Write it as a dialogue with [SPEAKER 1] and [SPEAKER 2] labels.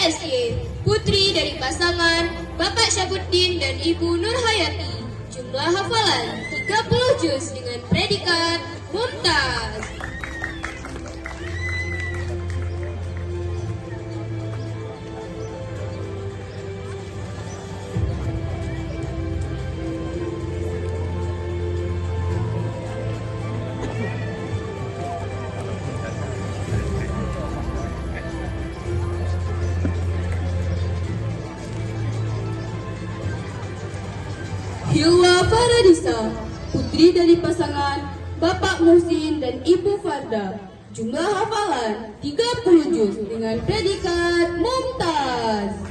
[SPEAKER 1] PSY, putri dari pasangan Bapak Syabuddin dan Ibu Nurhayati. Jumlah hafalan 30 juz dengan predikat mumtaz.
[SPEAKER 2] Hilwa Faradisa, putri dari pasangan Bapak Muhsin dan Ibu Farda. Jumlah hafalan 30 juz dengan predikat mumtaz.